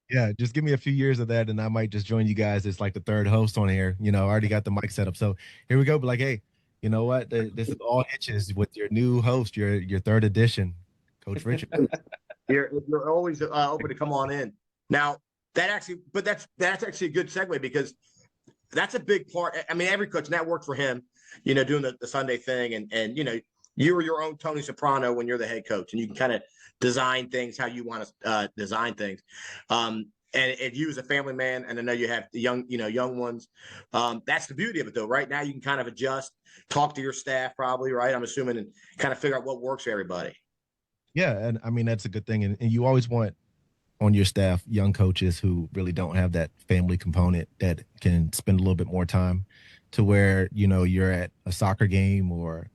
yeah, just give me a few years of that and I might just join you guys as like the third host on here. I already got the mic set up. So here we go. But like, hey, you know what? This is all Hitches with your new host, your third edition, Coach Richard. You're always open to come on in. Now that's actually a good segue because that's a big part. I mean, every coach, and that worked for him, doing the Sunday thing. And you were your own Tony Soprano when you're the head coach, and you can kind of design things how you want to design things. And you as a family man, and I know you have the young ones. That's the beauty of it, though. Right now, you can kind of adjust, talk to your staff, probably, right? I'm assuming, and kind of figure out what works for everybody. Yeah, and I mean that's a good thing. And you always want on your staff young coaches who really don't have that family component that can spend a little bit more time to where you're at a soccer game or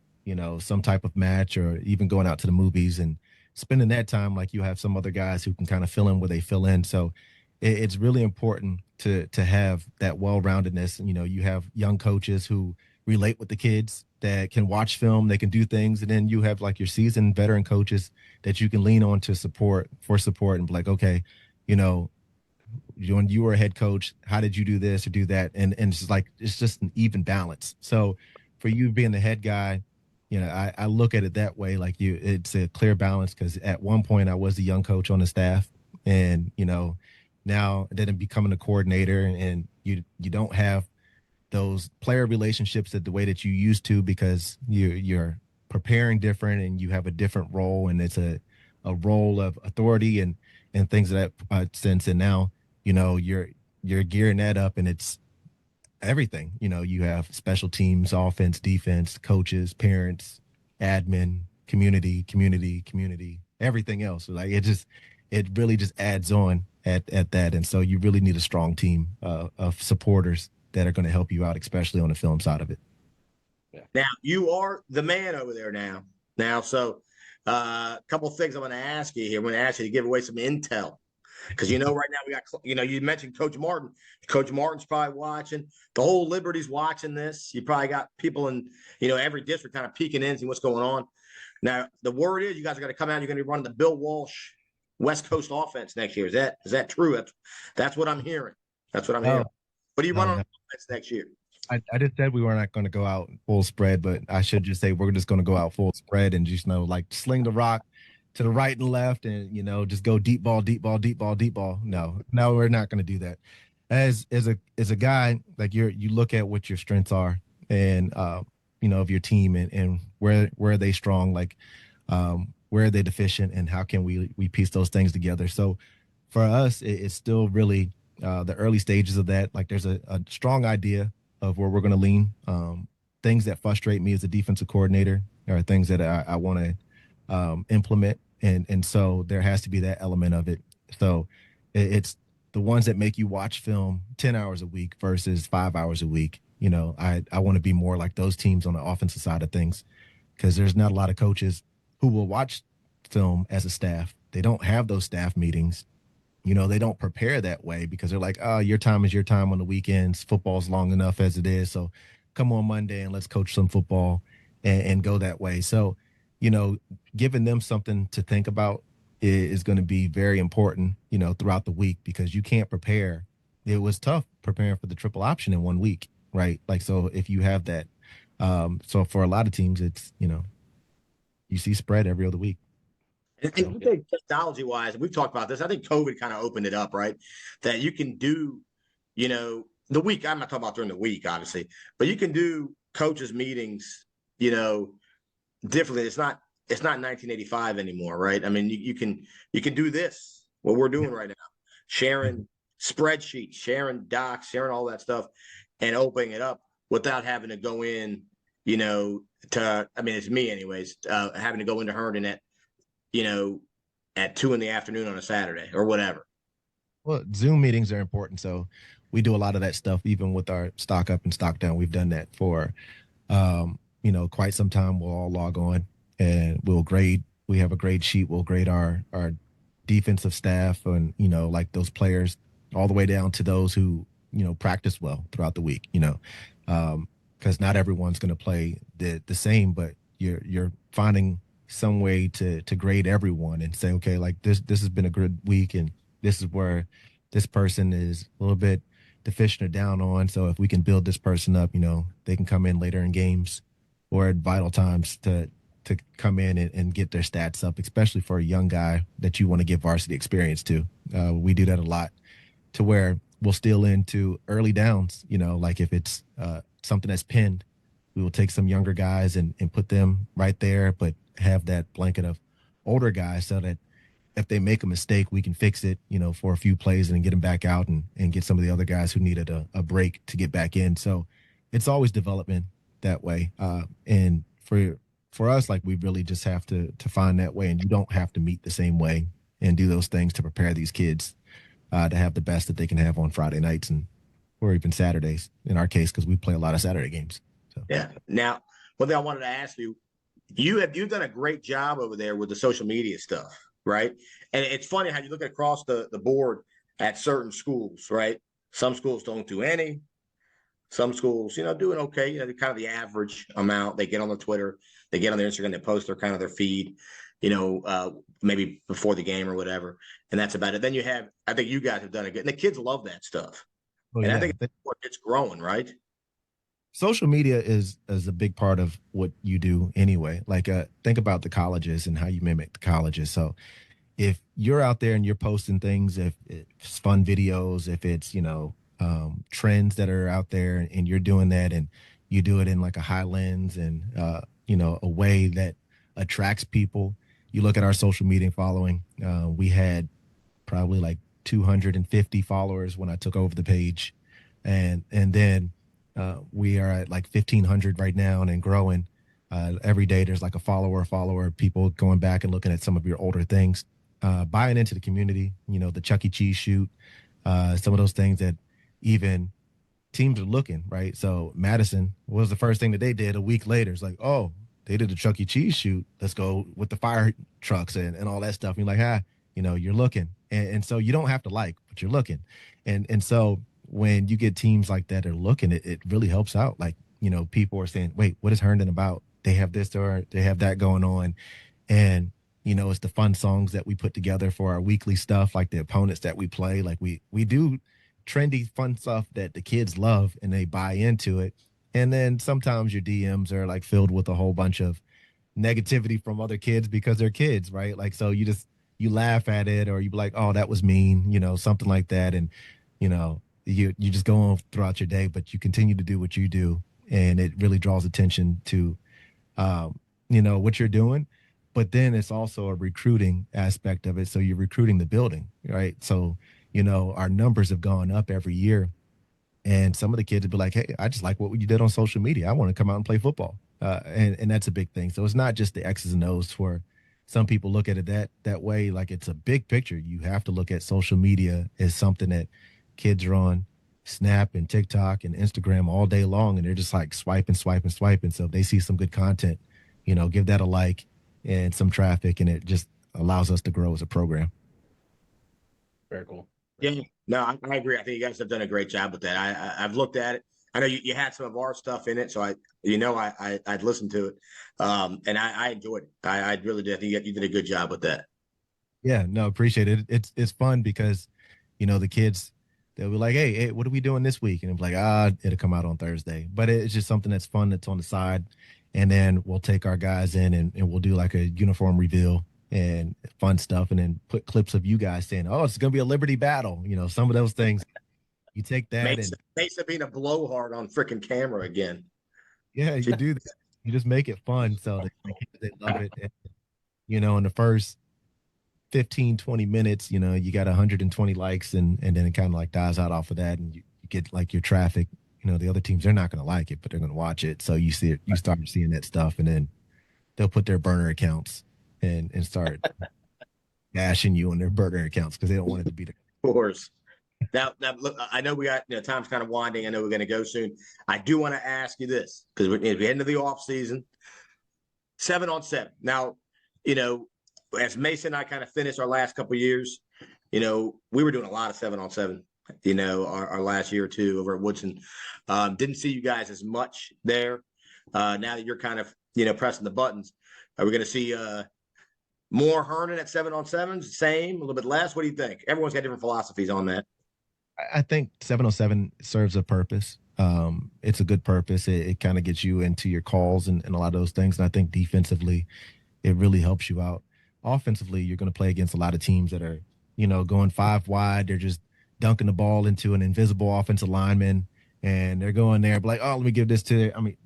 some type of match or even going out to the movies and spending that time like you have some other guys who can kind of fill in where they fill in. So it's really important to have that well-roundedness. You have young coaches who relate with the kids that can watch film, they can do things, and then you have like your seasoned veteran coaches that you can lean on to support and be like, okay, when you were a head coach, how did you do this or do that? And it's just an even balance. So for you being the head guy, I look at it that way. Like it's a clear balance because at one point I was the young coach on the staff, and now then I'm becoming a coordinator, and you don't have those player relationships that the way that you used to because you're preparing different and you have a different role, and it's a role of authority and things of that sense. And now you're gearing that up, and it's everything. You have special teams, offense, defense, coaches, parents, admin, community, everything else. Like it really just adds on at that. And so you really need a strong team of supporters that are going to help you out, especially on the film side of it. Yeah. Now you are the man over there now. So a couple of things I'm going to ask you here. I'm going to ask you to give away some intel. Because right now we got, you mentioned Coach Martin. Coach Martin's probably watching. The whole Liberty's watching this. You probably got people in, every district kind of peeking in, seeing what's going on. Now, the word is you guys are going to come out. You're going to be running the Bill Walsh West Coast offense next year. Is that true? That's what I'm hearing. That's what I'm hearing. What do you run on offense next year? I just said we were not going to go out full spread, but I should just say we're just going to go out full spread and just like sling the rock to the right and left and just go deep ball. No, we're not going to do that. As a guy, like you look at what your strengths are and of your team and where are they strong, like where are they deficient, and how can we piece those things together. So for us, it's still really the early stages of that. Like there's a strong idea of where we're going to lean. Things that frustrate me as a defensive coordinator are things that I want to implement. And so there has to be that element of it. So it's the ones that make you watch film 10 hours a week versus 5 hours a week. I want to be more like those teams on the offensive side of things, because there's not a lot of coaches who will watch film as a staff. They don't have those staff meetings. They don't prepare that way because they're like, oh, your time is your time on the weekends. Football's long enough as it is. So come on Monday and let's coach some football and go that way. So, giving them something to think about is going to be very important, throughout the week, because you can't prepare. It was tough preparing for the triple option in 1 week, right? Like, so if you have that, so for a lot of teams, it's, you see spread every other week. And I think technology-wise, we've talked about this. I think COVID kind of opened it up, right? That you can do, the week. I'm not talking about during the week, obviously, but you can do coaches' meetings, differently. It's not it's not 1985 anymore, right? I mean, you can do this, what we're doing right now, sharing spreadsheets, sharing docs, sharing all that stuff, and opening it up without having to go in, I mean, it's me anyways, having to go into Herndon at 2 p.m. on a Saturday or whatever. Well, Zoom meetings are important. So we do a lot of that stuff, even with our stock up and stock down. We've done that for, quite some time. We'll all log on and we'll grade. We have a grade sheet. We'll grade our defensive staff and, like those players all the way down to those who, practice well throughout the week, because not everyone's going to play the same, but you're finding some way to grade everyone and say, okay, like this has been a good week and this is where this person is a little bit deficient or down on. So if we can build this person up, they can come in later in games or at vital times to come in and get their stats up, especially for a young guy that you want to give varsity experience to. We do that a lot to where we'll steal into early downs, like if it's something that's pinned, we will take some younger guys and put them right there, but have that blanket of older guys so that if they make a mistake, we can fix it, for a few plays and get them back out and get some of the other guys who needed a break to get back in. So it's always development that way. And for us, like we really just have to find that way, and you don't have to meet the same way and do those things to prepare these kids to have the best that they can have on Friday nights or even Saturdays in our case, because we play a lot of Saturday games. So. Yeah. Now, one thing I wanted to ask you, you've done a great job over there with the social media stuff, right? And it's funny how you look across the board at certain schools, right? Some schools don't do any. Some schools, doing okay. Kind of the average amount. They get on the Twitter, they get on their Instagram, they post their feed, maybe before the game or whatever, and that's about it. Then I think you guys have done it good, and the kids love that stuff. Oh, and yeah. I think it's growing, right? Social media is a big part of what you do anyway. Like think about the colleges and how you mimic the colleges. So if you're out there and you're posting things, if it's fun videos, if it's, trends that are out there and you're doing that and you do it in like a high lens and, a way that attracts people. You look at our social media following, we had probably like 250 followers when I took over the page. And then we are at like 1,500 right now and growing. Every day there's like a follower, people going back and looking at some of your older things, buying into the community, the Chuck E. Cheese shoot, some of those things that even teams are looking, right? So Madison was the first thing that they did a week later. It's like, oh, they did a Chuck E. Cheese shoot. Let's go with the fire trucks and all that stuff. And you're like, you're looking. And so you don't have to like, but you're looking. And so when you get teams like that are looking, it really helps out. Like, people are saying, wait, what is Herndon about? They have this or they have that going on. And, it's the fun songs that we put together for our weekly stuff, like the opponents that we play. Like we do trendy, fun stuff that the kids love and they buy into it. And then sometimes your DMs are like filled with a whole bunch of negativity from other kids because they're kids, right? Like, so you laugh at it or you be like, oh, that was mean, something like that. And, you just go on throughout your day, but you continue to do what you do. And it really draws attention to, what you're doing. But then it's also a recruiting aspect of it. So you're recruiting the building, right? So, our numbers have gone up every year. And some of the kids would be like, hey, I just like what you did on social media. I want to come out and play football. And that's a big thing. So it's not just the X's and O's for some people look at it that way. Like it's a big picture. You have to look at social media as something that kids are on Snap and TikTok and Instagram all day long. And they're just like swiping. So if they see some good content, give that a like and some traffic. And it just allows us to grow as a program. Very cool. Yeah, no, I agree. I think you guys have done a great job with that. I've looked at it. I know you had some of our stuff in it, so I'd listened to it, and I enjoyed it. I really did. I think you did a good job with that. Yeah, no, appreciate it. It's fun because, the kids, they'll be like, hey, what are we doing this week? And I'm like, it'll come out on Thursday. But it's just something that's fun that's on the side, and then we'll take our guys in and we'll do like a uniform reveal and fun stuff, and then put clips of you guys saying, oh, it's going to be a Liberty battle. Some of those things, you take that. Mason being a blowhard on freaking camera again. Yeah, you do that. You just make it fun. So they love it. in the first 15, 20 minutes, you got 120 likes and then it kind of like dies out off of that. And you get like your traffic, the other teams, they're not going to like it, but they're going to watch it. So you see it, you start seeing that stuff and then they'll put their burner accounts and start bashing you on their burner accounts because they don't want it to be there. Of course. Now, look, I know we got time's kind of winding. I know we're going to go soon. I do want to ask you this because we're heading into the off season. 7-on-7. Now, as Mason and I kind of finished our last couple of years, we were doing a lot of 7-on-7. Our last year or two over at Woodson. Didn't see you guys as much there. Now that you're kind of pressing the buttons, are we going to see more Herndon at 7-on-7s? Same, a little bit less? What do you think? Everyone's got different philosophies on that. I think 707 serves a purpose. It's a good purpose. It kind of gets you into your calls and a lot of those things. And I think defensively, it really helps you out. Offensively, you're going to play against a lot of teams that are, going 5 wide. They're just dunking the ball into an invisible offensive lineman, and they're going there, but like, oh, let me give this to. I mean,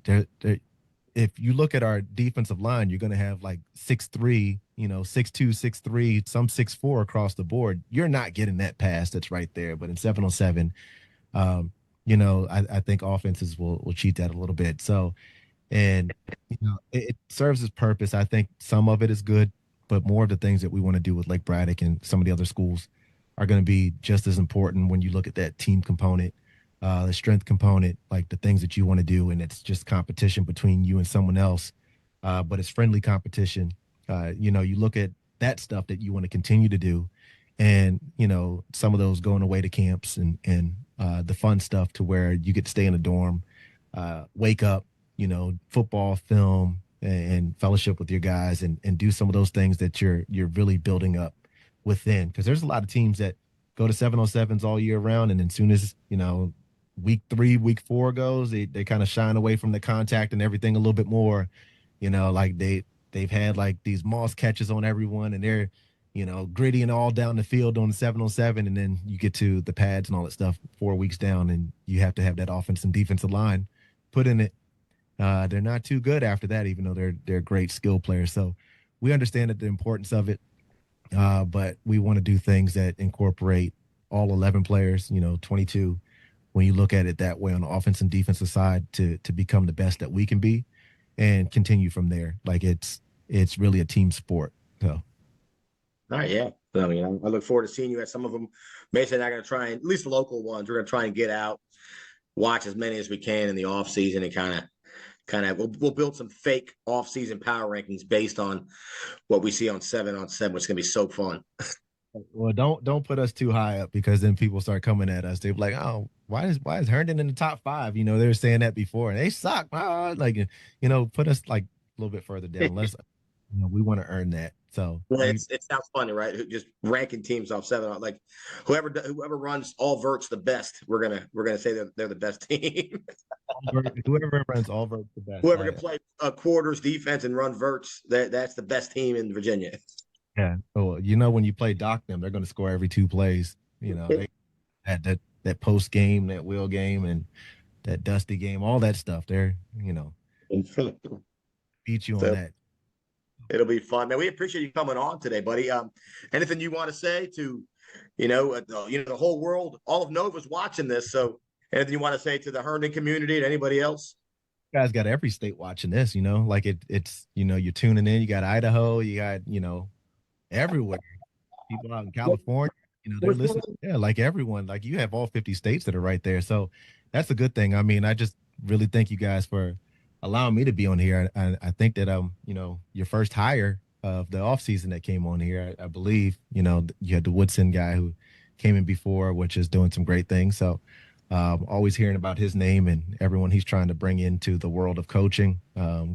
if you look at our defensive line, you're going to have like 6'3", 6'2", 6'3", some 6'4" across the board. You're not getting that pass that's right there. But in 7-on-7, I think offenses will cheat that a little bit. So, and it serves its purpose. I think some of it is good, but more of the things that we want to do with Lake Braddock and some of the other schools are going to be just as important when you look at that team component, the strength component, like the things that you want to do. And it's just competition between you and someone else. But it's friendly competition. You look at that stuff that you want to continue to do and, some of those going away to camps and the fun stuff to where you get to stay in a dorm, wake up, football, film, and fellowship with your guys and do some of those things that you're really building up within. Because there's a lot of teams that go to 7-on-7s all year round. And as soon as, week 3, week 4 goes, they kind of shine away from the contact and everything a little bit more, like they've had like these moss catches on everyone and they're, gritty and all down the field on the 7-on-7. And then you get to the pads and all that stuff 4 weeks down and you have to have that offensive and defensive line put in it. They're not too good after that, even though they're great skill players. So we understand the importance of it. But we want to do things that incorporate all 11 players, 22, when you look at it that way on the offense and defensive side to become the best that we can be and continue from there. Like it's really a team sport. So. All right. Yeah. I mean, I look forward to seeing you at some of them. Mason and I are going to try and, at least the local ones, we're going to try and get out, watch as many as we can in the off season and kind of we'll build some fake off-season power rankings based on what we see on 7-on-7, which is going to be so fun. Well, don't put us too high up because then people start coming at us. They're like, oh, why is Herndon in the top 5? They were saying that before and they suck. Put us like a little bit further down. Let's, we want to earn that. So it sounds funny, right? Just ranking teams off 7, like whoever runs all verts the best, we're gonna say they're the best team. Whoever runs all verts the best. Whoever can play quarters defense and run verts, that's the best team in Virginia. Yeah. Well, when you play dock them, they're going to score every 2 plays. They had that post game, that wheel game, and that dusty game, all that stuff. They're beat you on that. It'll be fun, man. We appreciate you coming on today, buddy. Anything you want to say to, the whole world, all of Nova's watching this. So anything you want to say to the Herndon community, to anybody else? You guys got every state watching this, like it's, you're tuning in. You got Idaho, you got, everywhere. People out in California, they're listening. Yeah, like everyone, like you have all 50 states that are right there. So that's a good thing. I mean, I just really thank you guys for allowing me to be on here. I think that your first hire of the offseason that came on here, I believe, you had the Woodson guy who came in before, which is doing some great things. So always hearing about his name and everyone he's trying to bring into the world of coaching,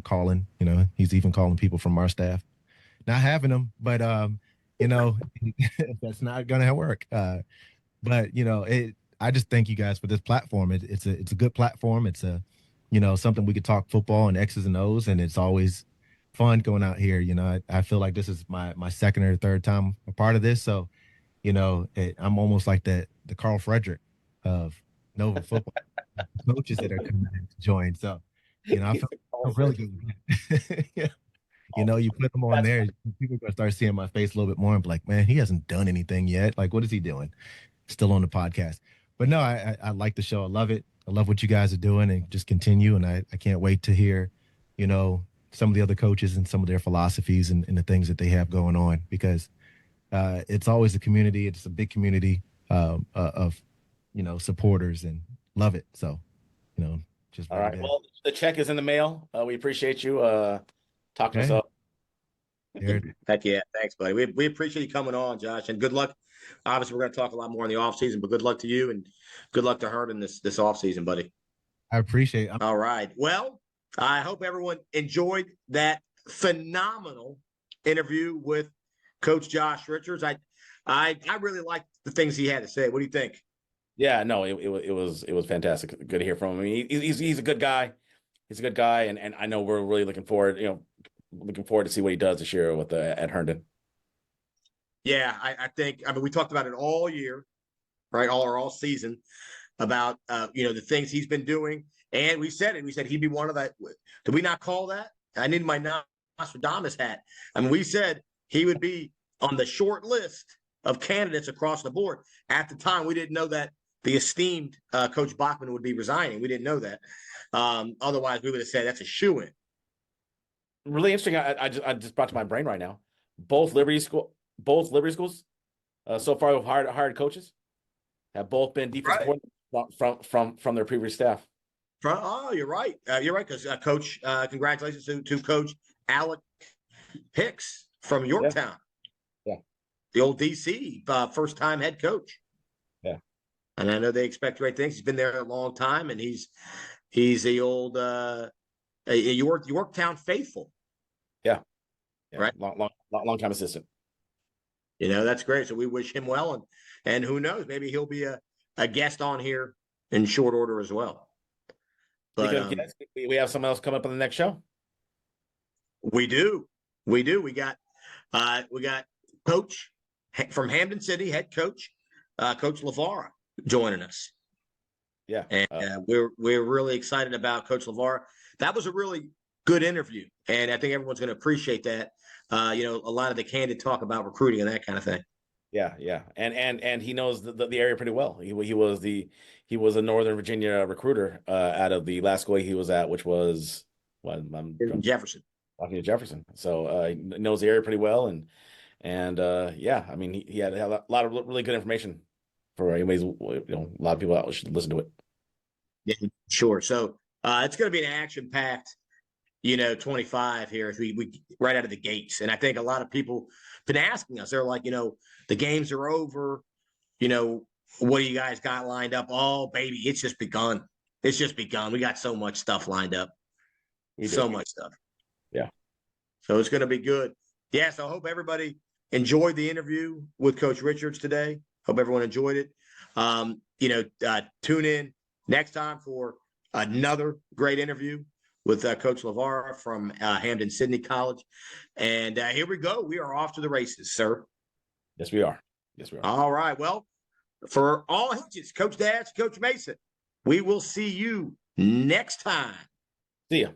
calling, he's even calling people from our staff, not having them, but that's not gonna work. But I just thank you guys for this platform. It's a good platform. It's something we could talk football and X's and O's, and it's always fun going out here. I feel like this is my second or third time a part of this. So, I'm almost like the Carl Frederick of Nova football coaches that are coming in to join. So, I feel really good. Yeah. You know, you put them on there, people are gonna start seeing my face a little bit more and be like, man, he hasn't done anything yet. Like, what is he doing? Still on the podcast. But no, I like the show. I love it. I love what you guys are doing, and just continue. And I can't wait to hear, you know, some of the other coaches and some of their philosophies and the things that they have going on, because it's always a community. It's a big community of, you know, supporters, and love it. So, you know, just All right. Well, the check is in the mail. We appreciate you talking us up. Heck yeah. Thanks, buddy. We appreciate you coming on, Josh, and good luck. Obviously, we're going to talk a lot more in the off season, but good luck to you and good luck to Herndon this off season, buddy. I appreciate it. All right. Well, I hope everyone enjoyed that phenomenal interview with Coach Josh Richards. I really liked the things he had to say. What do you think? Yeah, no, it was fantastic. Good to hear from him. I mean, he's a good guy. He's a good guy, and I know we're really looking forward to see what he does this year with at Herndon. Yeah, I think, I mean, we talked about it all year, right? All season about, the things he's been doing. And we said he'd be one of that. Did we not call that? I need my Nostradamus hat. I mean, we said he would be on the short list of candidates across the board. At the time, we didn't know that the esteemed Coach Bachman would be resigning. We didn't know that. Otherwise, we would have said that's a shoo-in. Really interesting. I just brought to my brain right now. Both Liberty schools so far have hired coaches have both been defensive coordinators from their previous staff. Oh, you're right. You're right, because Coach, congratulations to Coach Alec Hicks from Yorktown. Yeah. The old DC first-time head coach. Yeah. And I know they expect great things. He's been there a long time, and he's the old Yorktown faithful. Yeah. Right. Long time assistant. You know, that's great. So we wish him well, and who knows, maybe he'll be a guest on here in short order as well. But we have someone else come up on the next show. We do. We got Coach from Hampden City, head coach, Coach LaVara, joining us. Yeah, and we're really excited about Coach LaVara. That was a really good interview, and I think everyone's going to appreciate that. A lot of the candid talk about recruiting and that kind of thing. Yeah, and he knows the area pretty well. He was a Northern Virginia recruiter out of the last school he was at, which was Jefferson. Jefferson. So he knows the area pretty well, and I mean he had a lot of really good information for anyways. A lot of people out should listen to it. Yeah, sure. So it's going to be an action-packed, 25 here. We right out of the gates, and I think a lot of people been asking us. They're like, the games are over. What do you guys got lined up? Oh, baby, it's just begun. It's just begun. We got so much stuff lined up. So much stuff. Yeah. So it's going to be good. Yeah. So I hope everybody enjoyed the interview with Coach Richards today. Hope everyone enjoyed it. Tune in next time for another great interview with Coach LaVara from Hampden Sydney College. And here we go. We are off to the races, sir. Yes, we are. All right. Well, for all Hitches, Coach Dash, Coach Mason, we will see you next time. See ya.